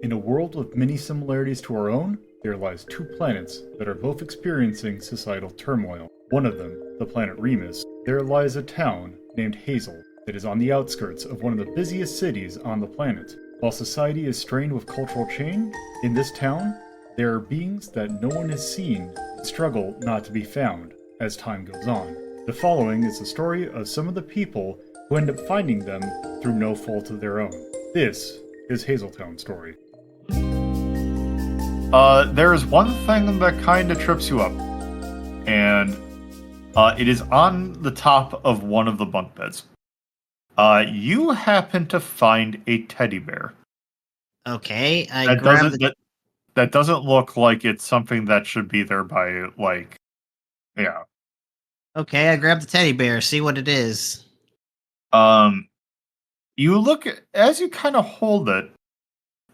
In a world with many similarities to our own, there lies two planets that are both experiencing societal turmoil. One of them, the planet Remus, there lies a town named Hazel that is on the outskirts of one of the busiest cities on the planet. While society is strained with cultural change, in this town, there are beings that no one has seen and struggle not to be found as time goes on. The following is the story of some of the people who end up finding them through no fault of their own. This is Hazeltown Story. There is one thing that kind of trips you up, and it is on the top of one of the bunk beds. You happen to find a teddy bear. Okay, That doesn't look like it's something that should be there by, yeah. Okay, I grab the teddy bear, see what it is. You look as you kind of hold it,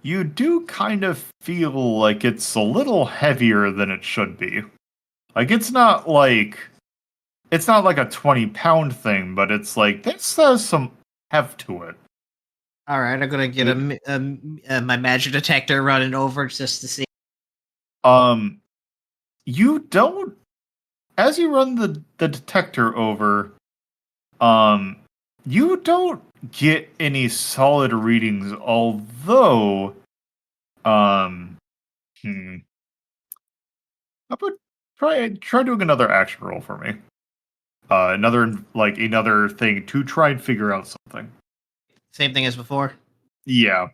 you do kind of feel like it's a little heavier than it should be. Like it's not like a 20-pound thing, but it's like this has some heft to it. All right, I'm gonna get my magic detector running over just to see. You don't, as you run the detector over, you don't get any solid readings, although, how about try doing another action roll for me. Another thing to try and figure out something. Same thing as before? Yeah.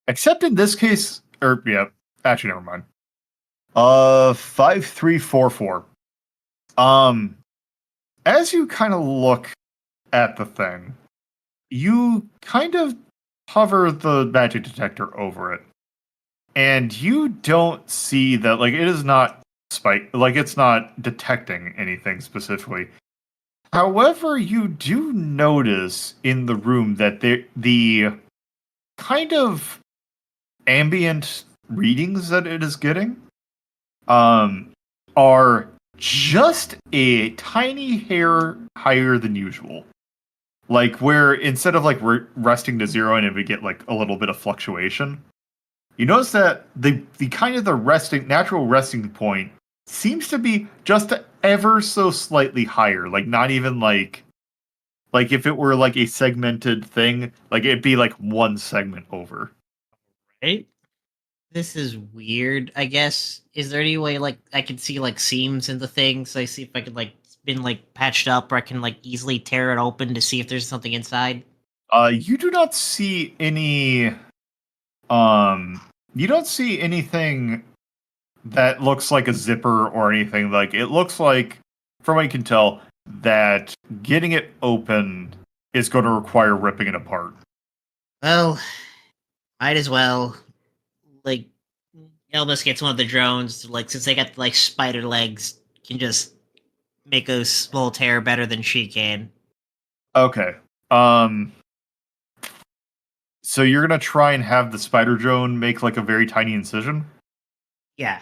Except in this case, actually never mind. 5, 3, 4, 4. As you kind of look at the thing, you kind of hover the magic detector over it, and you don't see that, it is not it's not detecting anything specifically. However, you do notice in the room that the kind of ambient readings that it is getting are just a tiny hair higher than usual. Like where instead of resting to 0 and it would get a little bit of fluctuation, you notice that the kind of the natural resting point seems to be just ever so slightly higher. Not even like if it were a segmented thing, it'd be one segment over. Right? This is weird, I guess. Is there any way I can see seams in the thing, so I see if I could been patched up, or I can easily tear it open to see if there's something inside? You do not see any you don't see anything that looks like a zipper or anything. It looks like, from what you can tell, that getting it open is going to require ripping it apart. Well, might as well. Elvis gets one of the drones, since they got spider legs, can just make a small tear better than she can. Okay. So you're gonna try and have the spider drone make a very tiny incision? Yeah.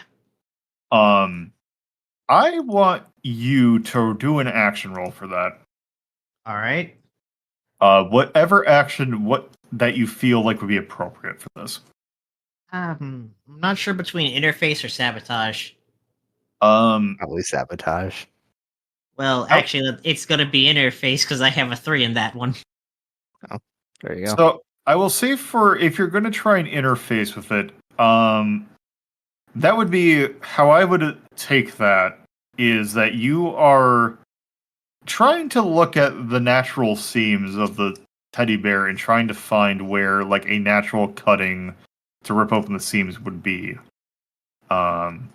I want you to do an action roll for that. All right. Whatever action that you feel would be appropriate for this. I'm not sure between interface or sabotage. Probably sabotage. Well, actually, it's gonna be interface because I have a 3 in that one. Oh, there you go. So I will say, if you're going to try and interface with it, that would be how I would take that. Is that you are trying to look at the natural seams of the teddy bear and trying to find where a natural cutting to rip open the seams would be, and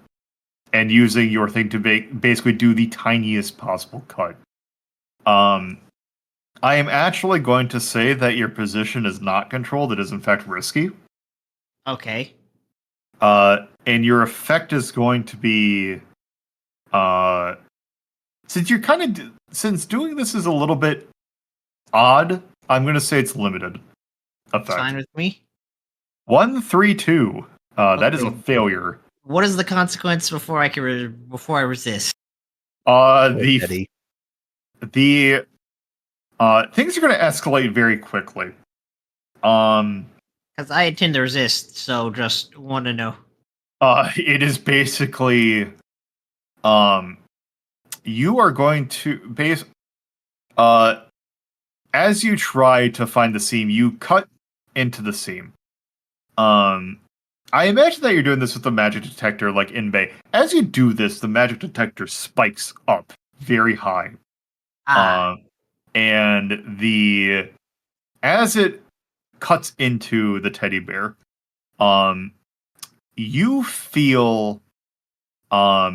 using your thing to basically do the tiniest possible cut. I am actually going to say that your position is not controlled. It is, in fact, risky. Okay. And your effect is going to be... since doing this is a little bit odd, I'm going to say it's limited effect. Fine with me. 1, 3, 2. That is a failure. What is the consequence before I resist? The things are going to escalate very quickly. Because I intend to resist, so just want to know. It is basically, you are going to as you try to find the seam, you cut into the seam. I imagine that you're doing this with the magic detector, like in bay. As you do this, the magic detector spikes up very high. And as it cuts into the teddy bear, you feel a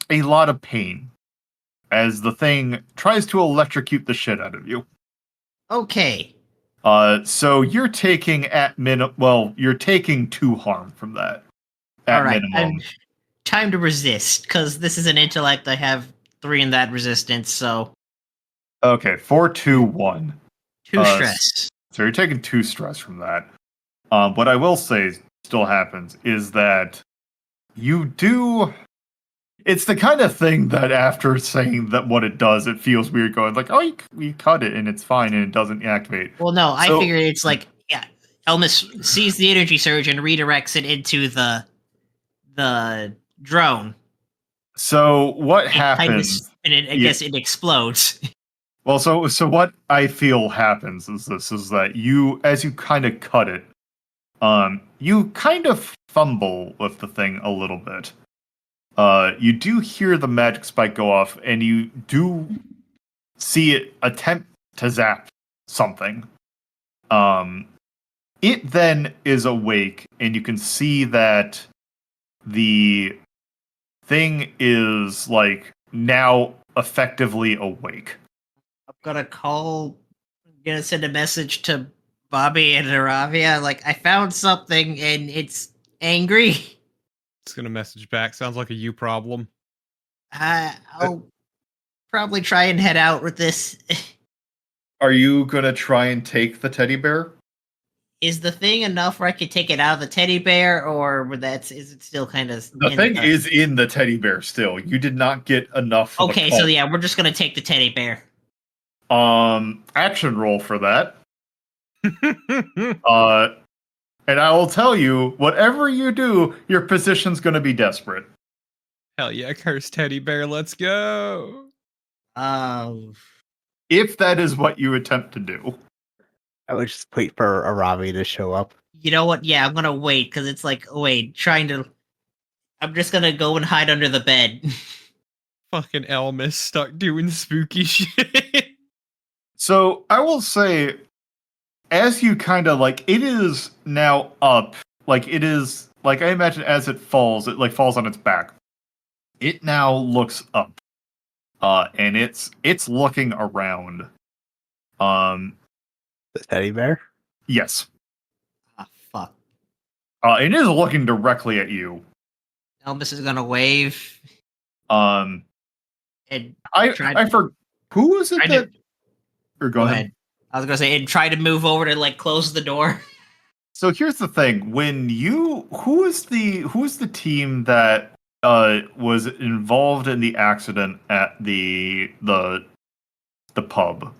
lot of pain as the thing tries to electrocute the shit out of you. Okay. So you're taking you're taking 2 harm from that. At minimum. Time to resist, because this is an intellect. I have 3 in that resistance, so. Okay, 4, 2, 1. 2 stress. So you're taking 2 stress from that. What I will say still happens is that you do. It's the kind of thing that after saying that what it does, it feels weird going like, oh, you cut it and it's fine and it doesn't activate. Well, no, I figured it's like, yeah, Elmis sees the energy surge and redirects it into the drone. So what happens? I guess it explodes. Well, so what I feel happens is that you, as you kind of cut it, you kind of fumble with the thing a little bit. You do hear the magic spike go off, and you do see it attempt to zap something. It then is awake, and you can see that the thing is like now effectively awake. I'm gonna send a message to Bobby and Aravia. Like, I found something and it's angry. It's gonna message back. Sounds like a you problem. I'll probably try and head out with this. Are you gonna try and take the teddy bear? Is the thing enough where I could take it out of the teddy bear, or is it still kind of... The thing is in the teddy bear still. You did not get enough. Okay, so yeah, we're just gonna take the teddy bear. Action roll for that. And I will tell you, whatever you do, your position's gonna be desperate. Hell yeah, cursed teddy bear, let's go. If that is what you attempt to do. I would just wait for Aravi to show up. You know what? Yeah, I'm gonna wait, because it's like, I'm just gonna go and hide under the bed. Fucking Elmis stuck doing spooky shit. So, I will say, as you kind of, like, it is now up, like, it is, like, I imagine as it falls on its back. It now looks up. And it's looking around. The teddy bear? Yes. Ah, fuck. It is looking directly at you. Elvis is gonna wave. And I forgot. Who was it that... Or go ahead. I was gonna say, and try to move over to, like, close the door. So here's the thing: who is the team that was involved in the accident at the pub?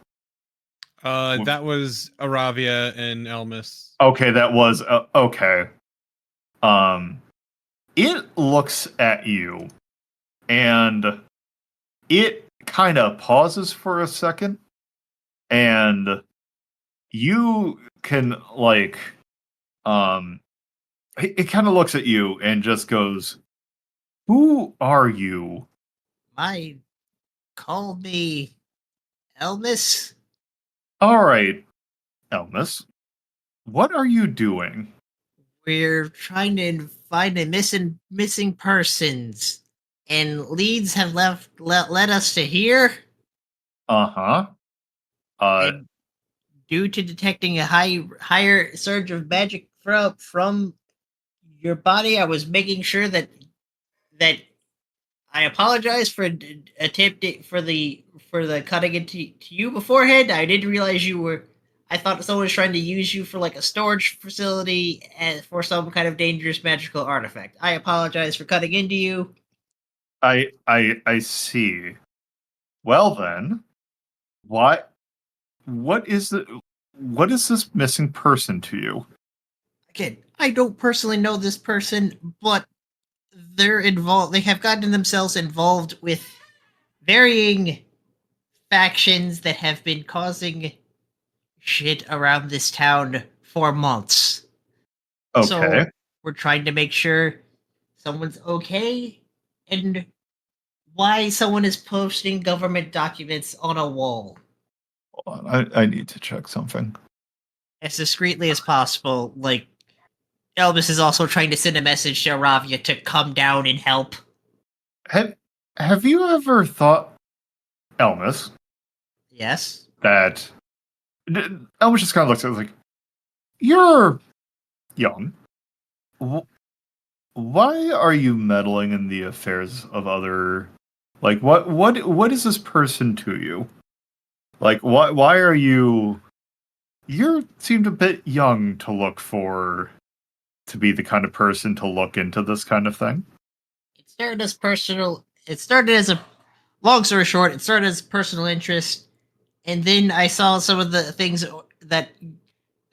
That was Aravia and Elmis. Okay, that was okay. It looks at you, and it kind of pauses for a second, and you can like, it kind of looks at you and just goes, "Who are you?" Call me Elvis. All right, Elvis. What are you doing? We're trying to find a missing persons, and leads have led us to here. Uh-huh. And due to detecting a higher surge of magic from your body, I was making sure that I apologize for attempting for the cutting into you beforehand. I didn't realize you were. I thought someone was trying to use you for like a storage facility and for some kind of dangerous magical artifact. I apologize for cutting into you. I see. Well then, what is this missing person to you? Again, I don't personally know this person, but they're involved. They have gotten themselves involved with varying factions that have been causing shit around this town for months. Okay. So we're trying to make sure someone's okay and why someone is posting government documents on a wall Hold on, I need to check something. as discreetly as possible. Like, Elvis is also trying to send a message to Aravia to come down and help. Have you ever thought, Elmas, Yes? that Elmas just kind of looks at it like, you're young. Why are you meddling in the affairs of other? Like, what is this person to you? Like, why are you? You seemed a bit young to be the kind of person to look into this kind of thing. It started as personal. It started as a. Long story short, it started as personal interest, and then I saw some of the things that.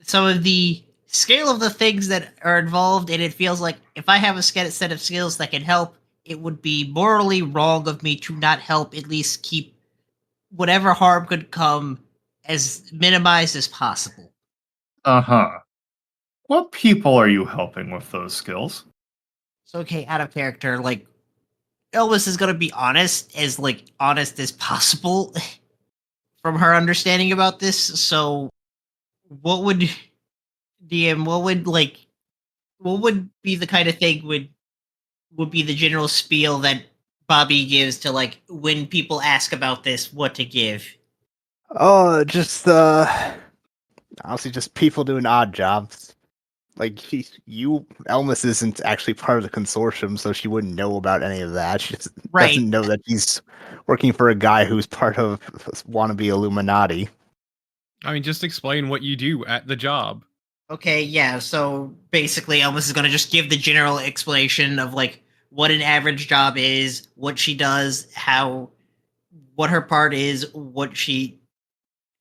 Some of the scale of the things that are involved, and it feels like if I have a set of skills that can help, it would be morally wrong of me to not help, at least keep whatever harm could come as minimized as possible. Uh-huh. What people are you helping with those skills? So, okay, out of character, like, Elvis is gonna be honest as possible from her understanding about this. So, what would DM? What would be the kind of thing would be the general spiel that Bobby gives to like when people ask about this, what to give? Oh, just honestly, just people doing odd jobs. Like Elmas isn't actually part of the consortium, so she wouldn't know about any of that. She just Right. doesn't know that he's working for a guy who's part of wannabe Illuminati. I mean, just explain what you do at the job. Okay, yeah. So basically, Elvis is gonna just give the general explanation of like what an average job is, what she does, what her part is,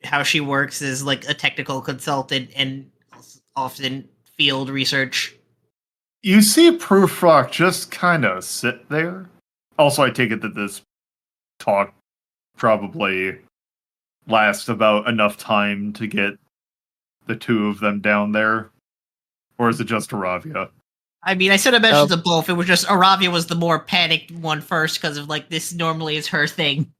how she works as like a technical consultant and often field research. You see Proofrock just kind of sit there. Also, I take it that this talk probably lasts about enough time to get the two of them down there. Or is it just Aravia? I mean, I said I mentioned them both. It was just Aravia was the more panicked one first because of like this normally is her thing.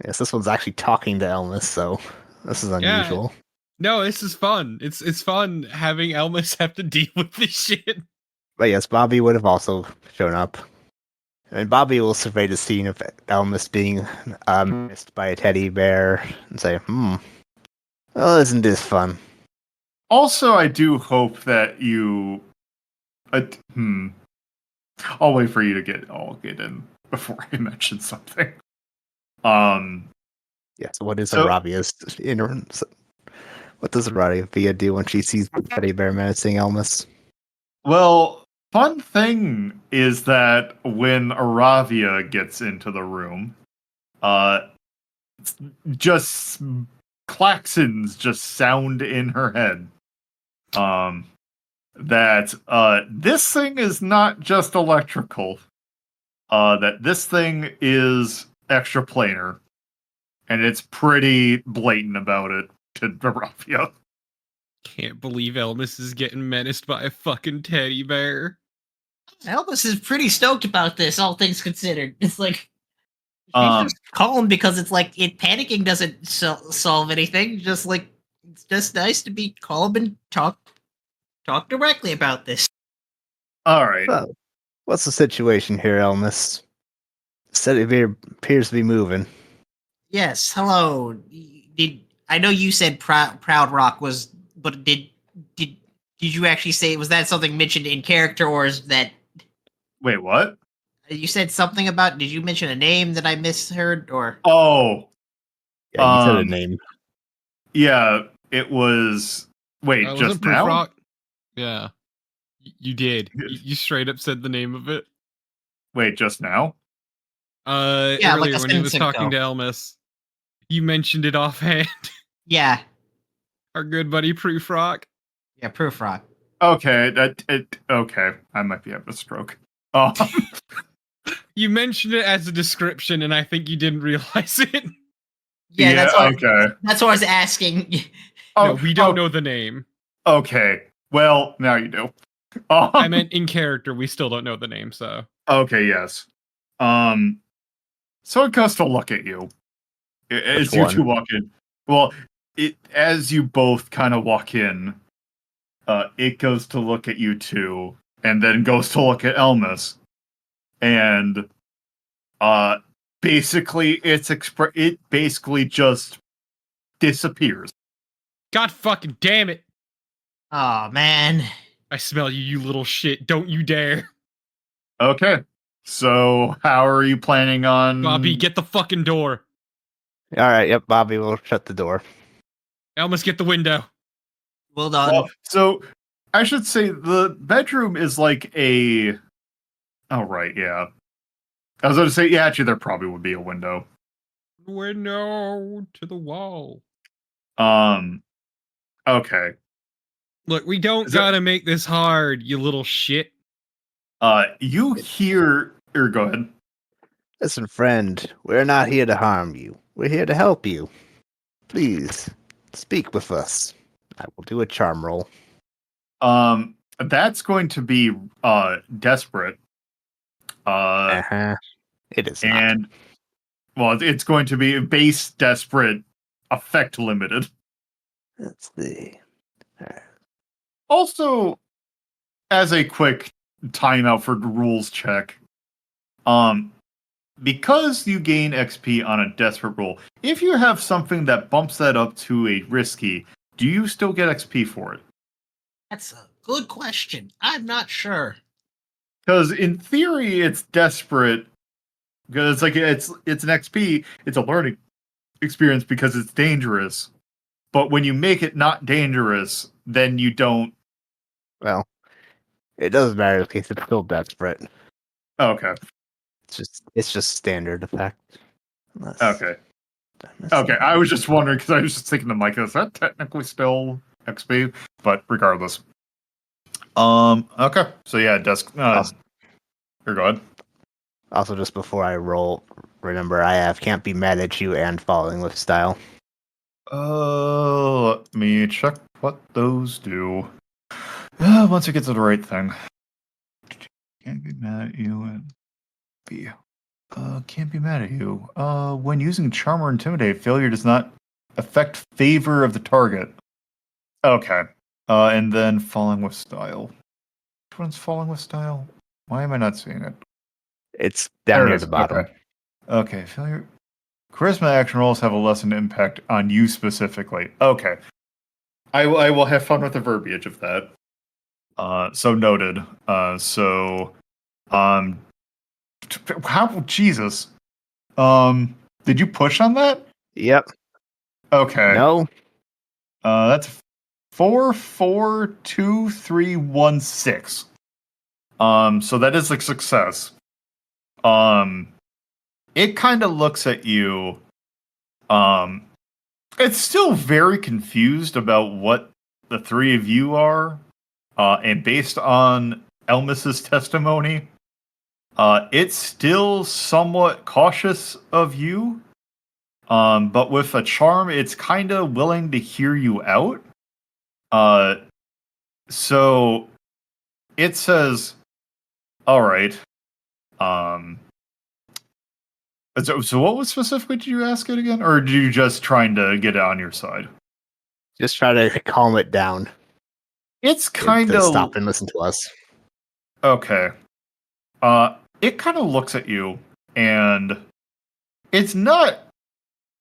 Yes, this one's actually talking to Elmas, so this is unusual. No, this is fun. It's fun having Elmas have to deal with this shit. But yes, Bobby would have also shown up. And Bobby will survey the scene of Elmas being missed by a teddy bear and say, well, isn't this fun? Also, I do hope that you... I'll wait for you to get in before I mention something. Yes, what is Aravia's what does Aravia do when she sees the teddy bear menacing Elmas? Well, fun thing is that when Aravia gets into the room, just klaxons just sound in her head. That this thing is not just electrical. That this thing is extraplanar. And it's pretty blatant about it to Aravia. Can't believe Elmas is getting menaced by a fucking teddy bear. Elvis is pretty stoked about this, all things considered. It's like she's just calm because it's like panicking doesn't solve anything. Just like it's just nice to be calm and talk directly about this. All right. Well, what's the situation here, Elmas? Teddy bear appears to be moving. Yes. Hello. I know you said Proud Rock was, but did you actually say was that something mentioned in character or is that? Wait, what? You said something about. Did you mention a name that I misheard or? Oh. Yeah, you said a name. Yeah, it was. Wait, just now? Rock? Yeah, you did. You straight up said the name of it. Wait, just now? Yeah, earlier like when he was talking to Elmas, you mentioned it offhand. Yeah. Our good buddy Proof Rock. Yeah, Proof Rock. Okay, okay. I might be having a stroke. You mentioned it as a description, and I think you didn't realize it. Yeah, yeah, okay. that's what I was asking. No, Oh, we don't know the name. Okay. Well, now you do. I meant in character, we still don't know the name, so. Okay, yes. So it goes to look at you as Which you one? two walk in. Well, as you both kind of walk in, it goes to look at you two, and then goes to look at Elmas, and basically it basically just disappears. God fucking damn it! Oh man. I smell you, you little shit. Don't you dare. Okay. So how are you planning on Bobby, get the fucking door. All right, yep, Bobby will shut the door. Elmas, get the window. Well done. Well, so I should say the bedroom is like a. Oh right, yeah. I was going to say, yeah, actually, there probably would be a window. Window to the wall. Okay. Look, we don't Is that- gotta make this hard, you little shit. You hear, or go ahead. Listen, friend, we're not here to harm you. We're here to help you. Please, speak with us. I will do a charm roll. That's going to be desperate. It is not. And well, it's going to be base desperate, effect limited. Let's see. Also, as a quick timeout for the rules check, because you gain XP on a desperate roll, if you have something that bumps that up to a risky, do you still get XP for it? That's a good question. I'm not sure. Because in theory, it's desperate. Because it's like it's an XP, it's a learning experience because it's dangerous. But when you make it not dangerous, then you don't. Well, it doesn't matter because it's still desperate. Okay. It's just standard effect. Okay. I was just wondering because I was just thinking to Mike, is that technically still XP? But regardless. Okay. So yeah, desk. Here, go ahead. Also, just before I roll, remember I can't be mad at you and following with style. Let me check what those do. Once we get to the right thing. Can't be mad at you and be. Can't be mad at you. When using Charm or Intimidate, failure does not affect favor of the target. Okay. And then Falling with Style. Which one's Falling with Style? Why am I not seeing it? It's down There it near is. the bottom. Okay. Failure. Charisma action rolls have a lessened impact on you specifically. Okay. I will have fun with the verbiage of that. So noted. How Jesus? Did you push on that? Yep. Okay. No. That's 4-4-2-3-1-6. So that is a success. It kind of looks at you. It's still very confused about what the three of you are. And based on Elmas's testimony, it's still somewhat cautious of you. But with a charm, it's kind of willing to hear you out. So it says, all right. So what was specifically did you ask it again? Or did you just trying to get it on your side? Just try to calm it down. It's kind To of stop and listen to us. okay. It kind of looks at you, and it's not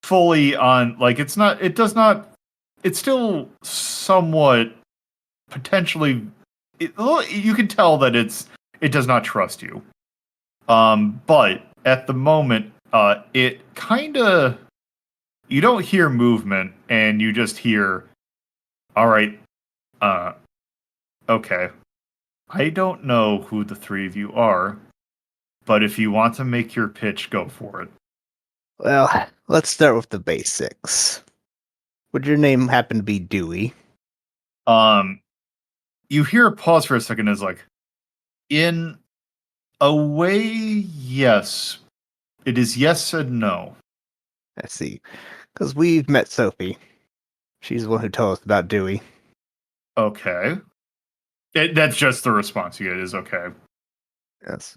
fully on. Like it's not. It does not. It's still somewhat potentially. You can tell that it does not trust you. But at the moment, it kind of. You don't hear movement, and you just hear, all right, okay. I don't know who the three of you are, but if you want to make your pitch, go for it. Well, let's start with the basics. Would your name happen to be Dewey? You hear a pause for a second. It's like, in a way, yes. It is yes and no. I see. Because we've met Sophie. She's the one who told us about Dewey. Okay. That's just the response you get is okay. Yes.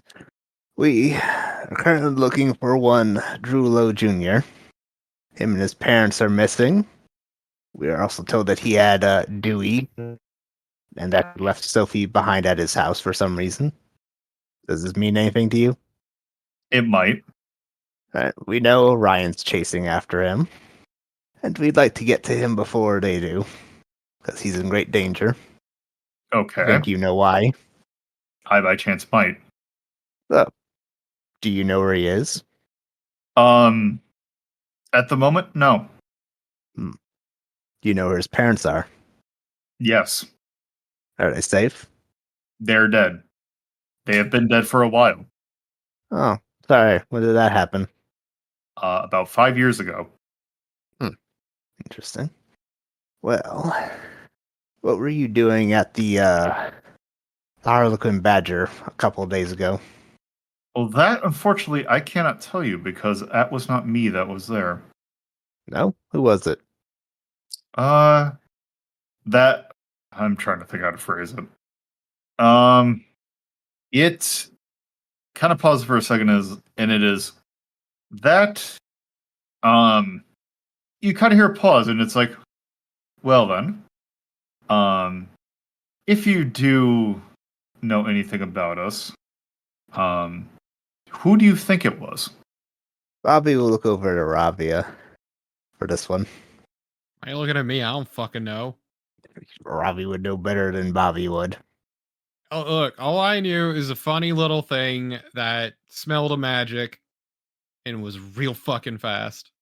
We are currently looking for one Drew Lowe Jr. Him and his parents are missing. We are also told that he had Dewey, and that he left Sophie behind at his house for some reason. Does this mean anything to you? It might. We know Ryan's chasing after him, and we'd like to get to him before they do, because he's in great danger. Okay. Think you know why? I by chance might. So, do you know where he is? At the moment, no. Do you know where his parents are? Yes. Are they safe? They're dead. They have been dead for a while. Oh, sorry. When did that happen? About 5 years ago. Interesting. Well, what were you doing at the Harlequin Badger a couple of days ago? Well, that, unfortunately, I cannot tell you because that was not me that was there. No? Who was it? That... I'm trying to think how to phrase it. It kind of paused for a second, and it is that, you kind of hear a pause, and it's like, well then, if you do know anything about us, who do you think it was? Bobby will look over to Ravia for this one. Why are you looking at me? I don't fucking know. Ravi would know better than Bobby would. Oh, look, all I knew is a funny little thing that smelled of magic and was real fucking fast.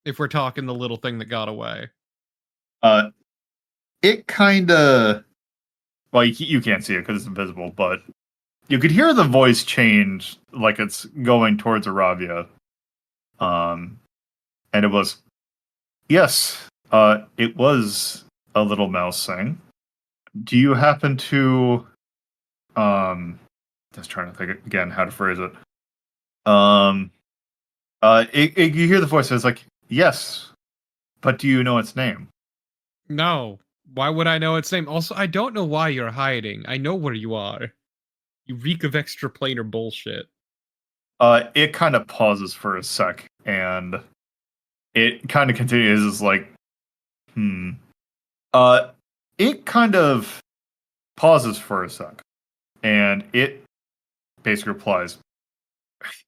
If we're talking the little thing that got away. It kind of, well, you can't see it because it's invisible, but you could hear the voice change, like it's going towards Aravia. And it was, yes, it was a little mouse thing. Do you happen to, just trying to think again how to phrase it. You hear the voice, it's like, yes, but do you know its name? No. Why would I know its name? Also, I don't know why you're hiding. I know where you are. You reek of extraplanar bullshit. It kind of pauses for a sec, and it kind of continues, is like, it kind of pauses for a sec, and it basically replies,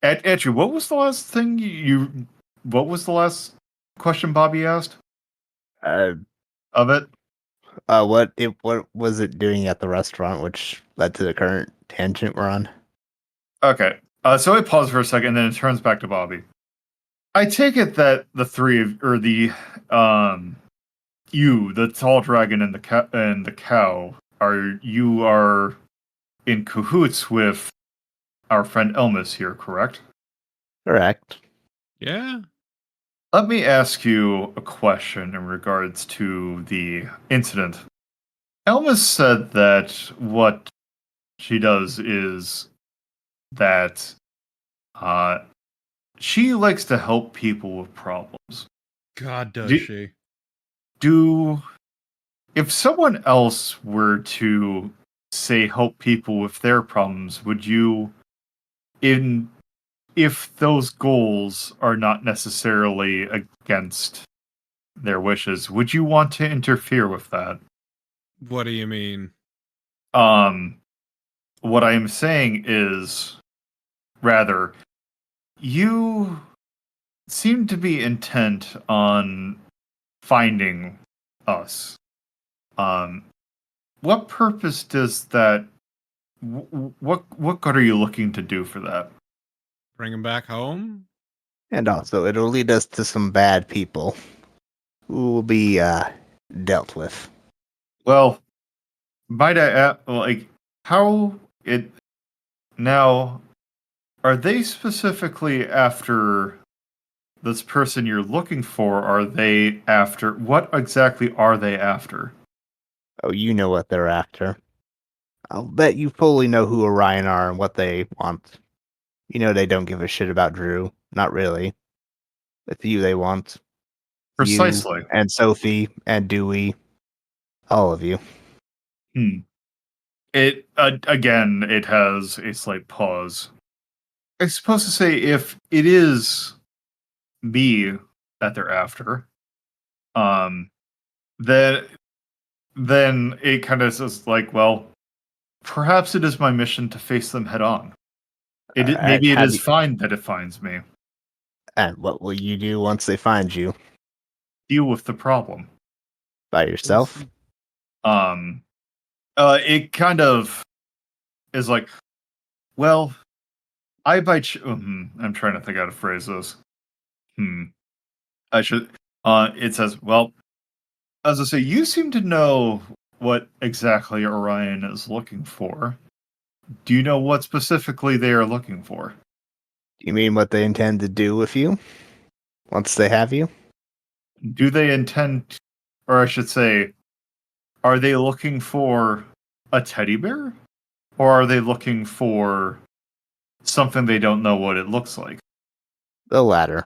Andrew, what was the last thing what was the last question Bobby asked of it? What was it doing at the restaurant, which led to the current tangent we're on? Okay, so it pauses for a second, and then it turns back to Bobby. I take it that the three of, or the, you, the tall dragon, and the cow, are in cahoots with our friend Elmas here, correct? Correct. Yeah? Let me ask you a question in regards to the incident. Elmas said that what she does is that she likes to help people with problems. God, does she? If someone else were to, say, help people with their problems, would you, if those goals are not necessarily against their wishes, would you want to interfere with that? What do you mean? What I am saying is, rather, you seem to be intent on finding us. What purpose does that? What good are you looking to do for that? Bring him back home? And also, it'll lead us to some bad people who will be dealt with. Well, might I like how it now? Are they specifically after this person you're looking for? Are they after what exactly are they after? Oh, you know what they're after. I'll bet you fully know who Orion are and what they want. You know they don't give a shit about Drew. Not really. It's you they want. Precisely. You and Sophie and Dewey. All of you. It again, it has a slight pause. I'm supposed to say if it is me that they're after, then it kind of says like, well, perhaps it is my mission to face them head on. Alright, Maybe it have is you- fine that it finds me. And what will you do once they find you? Deal with the problem. By yourself? It kind of is like, well, I'm trying to think how to phrase this. I should. It says, well, as I say, you seem to know what exactly Orion is looking for. Do you know what specifically they are looking for? You mean what they intend to do with you? Once they have you? Do they intend, or I should say, are they looking for a teddy bear? Or are they looking for something they don't know what it looks like? The latter.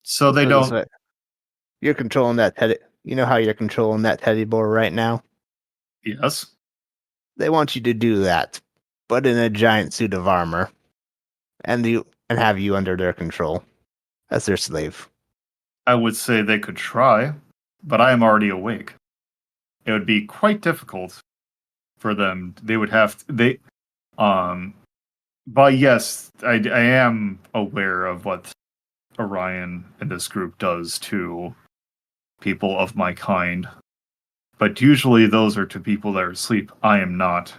So they Put it this don't. way. You're controlling that teddy. You know how you're controlling that teddy bear right now? Yes. They want you to do that, but in a giant suit of armor, and have you under their control as their slave. I would say they could try, but I am already awake. It would be quite difficult for them. They would have to, but yes, I am aware of what Orion and this group does to people of my kind. But usually those are to people that are asleep. I am not.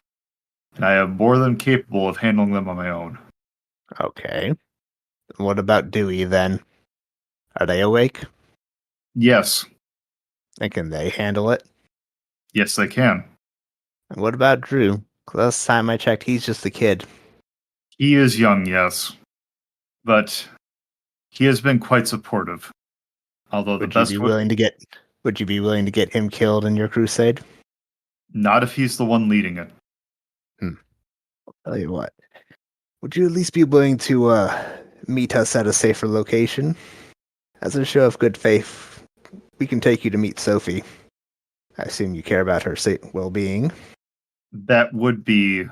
And I am more than capable of handling them on my own. Okay. What about Dewey then? Are they awake? Yes. And can they handle it? Yes, they can. And what about Drew? 'Cause last time I checked, he's just a kid. He is young, yes. But he has been quite supportive. Although the Would you best be way, willing to get? Would you be willing to get him killed in your crusade? not if he's the one leading it. Tell you what. Would you at least be willing to meet us at a safer location? As a show of good faith, we can take you to meet Sophie. I assume you care about her well-being. That would be.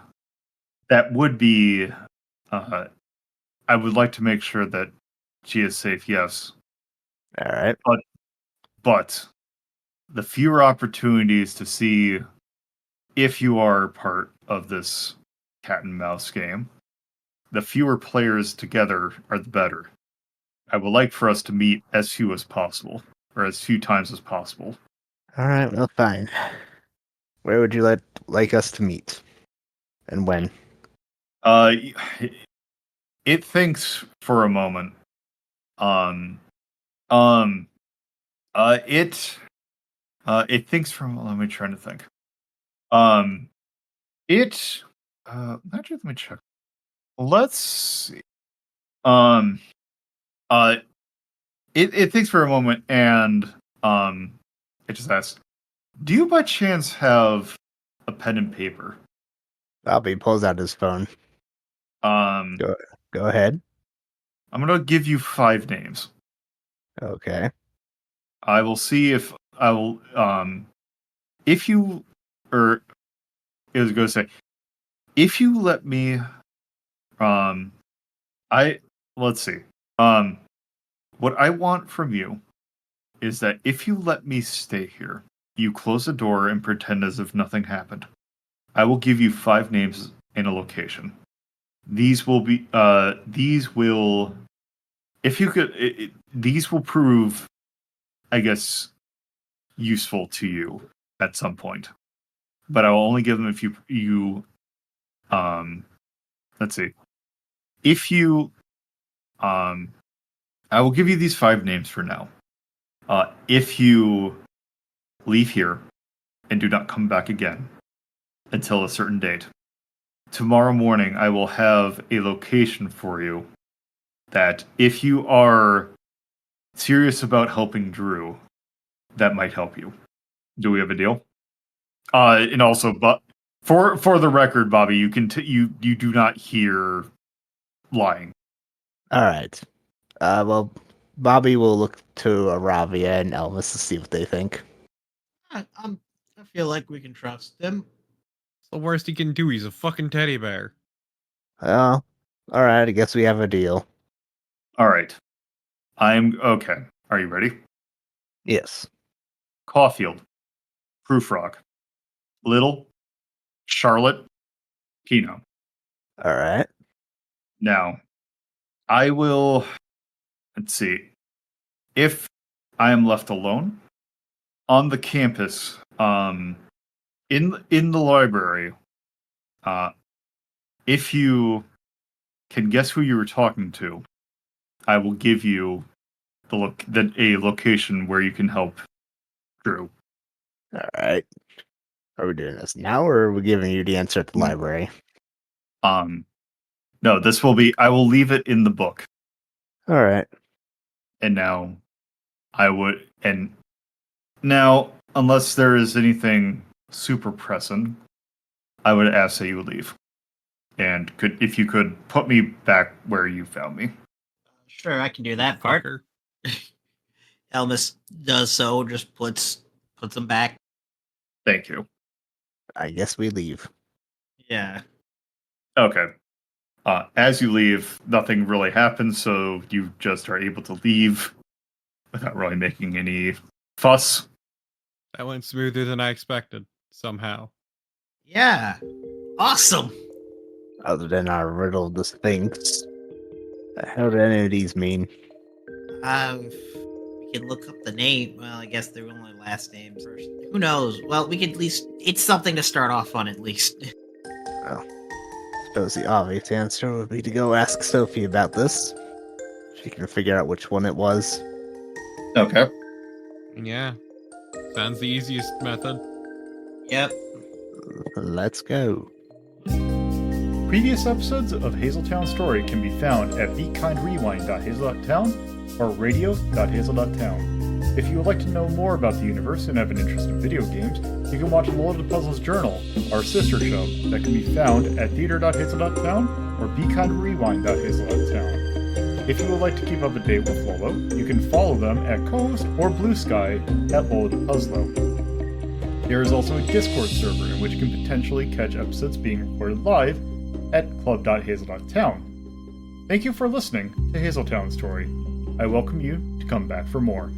I would like to make sure that she is safe. Yes, All right. but the fewer opportunities to see if you are part of this cat and mouse game, the fewer players together are the better. I would like for us to meet as few as possible, or as few times as possible. All right. Well, fine. Where would you like us to meet, and when? Uh, it thinks for a moment. It thinks for a moment. Let me try to think. Actually, let me check. Let's see. It thinks for a moment and it just asks, "Do you by chance have a pen and paper?" Bobby pulls out his phone. Um, Go ahead. I'm gonna give you 5 names. Okay. I will see if I will if you or it was going to say if you let me let's see. What I want from you is that if you let me stay here, you close the door and pretend as if nothing happened. I will give you 5 names and a location. These will be these will prove, I guess, useful to you at some point. But I will only give them if you let's see. If you I will give you these 5 names for now. If you leave here and do not come back again until a certain date, tomorrow morning I will have a location for you that if you are serious about helping Drew, that might help you. Do we have a deal? And also, For the record, Bobby, you can you do not hear lying. All right. Well, Bobby will look to Aravia and Elvis to see what they think. I feel like we can trust them. It's the worst he can do. He's a fucking teddy bear. Well, all right. I guess we have a deal. All right. I'm okay. Are you ready? Yes. Caulfield, Proofrock, Little, Charlotte, Kino. All right. Now, I will. Let's see. If I am left alone on the campus, in the library, if you can guess who you were talking to, I will give you a location where you can help Drew. All right. Are we doing this now, or are we giving you the answer at the library? No, this will be. I will leave it in the book. All right. And now, unless there is anything super pressing, I would ask that you leave. And if you could put me back where you found me. Sure, I can do that part. Fucker. Elvis does so, just puts them back. Thank you. I guess we leave. Yeah. Okay. As you leave, nothing really happens, so you just are able to leave without really making any fuss. That went smoother than I expected, somehow. Yeah. Awesome. Other than our riddle of the Sphinx, the hell do any of these mean? We can look up the name. Well, I guess they're only last names first. Who knows? Well, we could at least. It's something to start off on, at least. Well, I suppose the obvious answer would be to go ask Sophie about this. She can figure out which one it was. Okay. Yeah. Sounds the easiest method. Yep. Let's go. Previous episodes of Hazeltown Story can be found at bekindrewind.hazel.town or radio.hazel.town. If you would like to know more about the universe and have an interest in video games, you can watch LoloDePuzlo's Journal, our sister show, that can be found at theater.hazel.town or bekindrewind.hazel.town. If you would like to keep up to date with Lolo, you can follow them at co-host or BlueSky at LoloDePuzlo. There is also a Discord server in which you can potentially catch episodes being recorded live at club.hazel.town. Thank you for listening to Hazeltown Story. I welcome you to come back for more.